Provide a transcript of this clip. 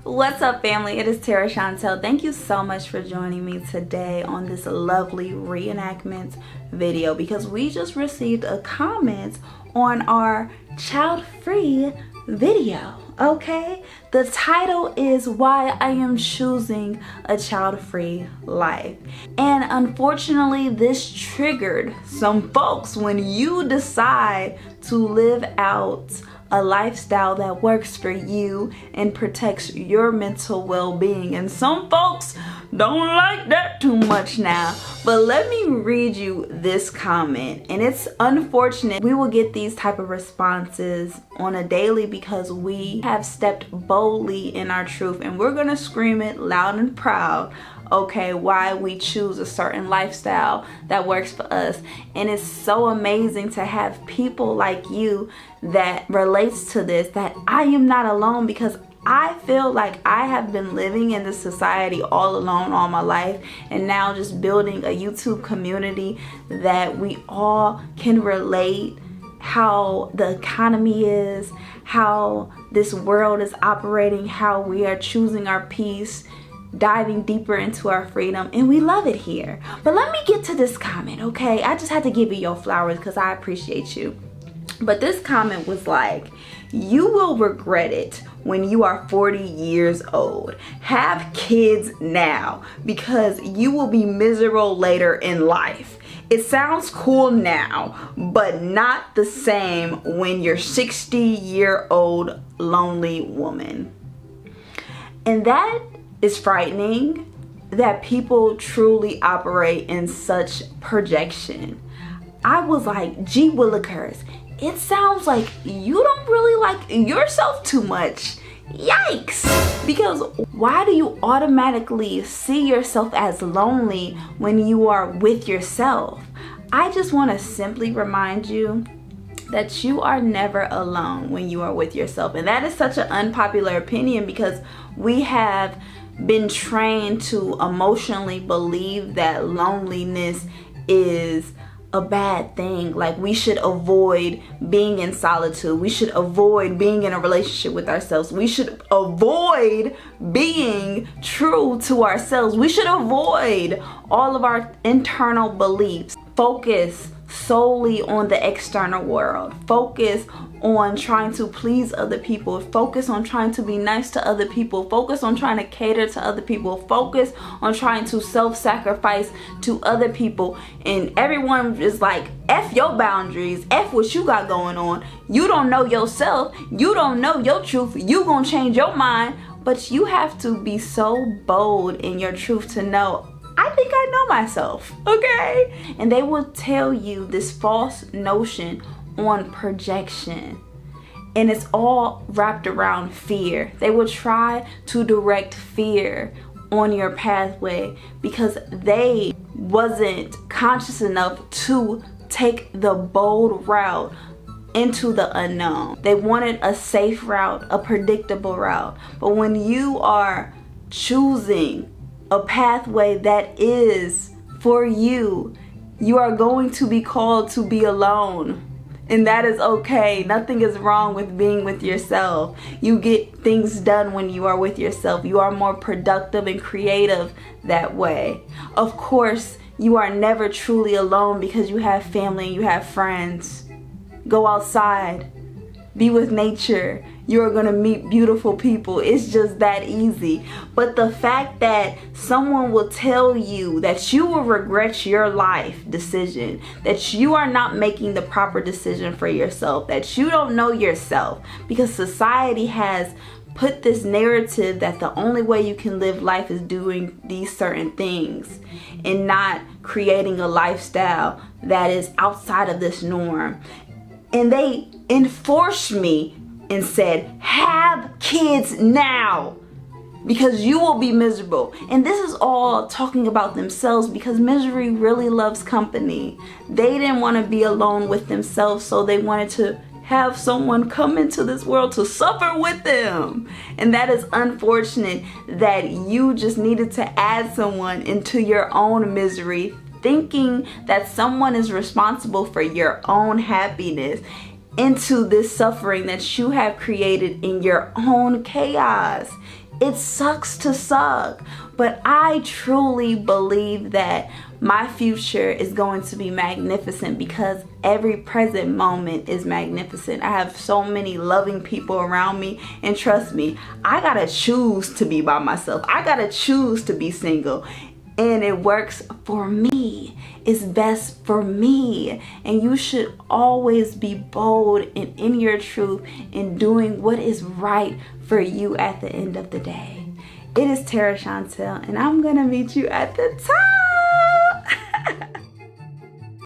What's up, family? It is Tera Chantelle. Thank you so much for joining me today on this lovely reenactment video because we just received a comment on our child-free video. Okay, the title is Why I Am Choosing a Child-Free Life, and unfortunately this triggered some folks. When you decide to live out a lifestyle that works for you and protects your mental well-being, and some folks don't like that too much now. But let me read you this comment, and it's unfortunate we will get these type of responses on a daily because we have stepped boldly in our truth, and we're gonna scream it loud and proud, okay, why we choose a certain lifestyle that works for us. And it's so amazing to have people like you that relates to this, that I am not alone, because I feel like I have been living in this society all alone all my life, and now just building a YouTube community that we all can relate how the economy is, how this world is operating, how we are choosing our peace, diving deeper into our freedom, and we love it here. But let me get to this comment, okay? I just had to give you your flowers because I appreciate you. But this comment was like, you will regret it when you are 40 years old. Have kids now because you will be miserable later in life. It sounds cool now, but not the same when you're 60-year-old lonely woman. And that is frightening, that people truly operate in such projection. I was like, gee willikers, it sounds like you don't really like yourself too much. Yikes! Because why do you automatically see yourself as lonely when you are with yourself? I just want to simply remind you that you are never alone when you are with yourself. And that is such an unpopular opinion because we have been trained to emotionally believe that loneliness is a bad thing. Like, we should avoid being in solitude. We should avoid being in a relationship with ourselves. We should avoid being true to ourselves. We should avoid all of our internal beliefs. Focus solely on the external world. Focus on trying to please other people. Focus on trying to be nice to other people. Focus on trying to cater to other people. Focus on trying to self-sacrifice to other people. And everyone is like, F your boundaries, F what you got going on. You don't know yourself. You don't know your truth. You gonna change your mind. But you have to be so bold in your truth to know, I think I know myself, okay? And they will tell you this false notion on projection, and it's all wrapped around fear. They will try to direct fear on your pathway because they wasn't conscious enough to take the bold route into the unknown. They wanted a safe route, a predictable route. But when you are choosing a pathway that is for you, you are going to be called to be alone. And that is okay. Nothing is wrong with being with yourself. You get things done when you are with yourself. You are more productive and creative that way. Of course, you are never truly alone because you have family and you have friends. Go outside. Be with nature. You're gonna meet beautiful people. It's just that easy. But the fact that someone will tell you that you will regret your life decision, that you are not making the proper decision for yourself, that you don't know yourself, because society has put this narrative that the only way you can live life is doing these certain things and not creating a lifestyle that is outside of this norm. And they enforced me and said, have kids now because you will be miserable. And this is all talking about themselves because misery really loves company. They didn't want to be alone with themselves, so they wanted to have someone come into this world to suffer with them. And that is unfortunate that you just needed to add someone into your own misery, thinking that someone is responsible for your own happiness, into this suffering that you have created in your own chaos. It sucks to suck, but I truly believe that my future is going to be magnificent because every present moment is magnificent. I have so many loving people around me, and trust me, I gotta choose to be by myself. I gotta choose to be single, and it works for me. It's best for me, and you should always be bold and in your truth and doing what is right for you at the end of the day. It is Tera Chantelle, and I'm gonna meet you at the top.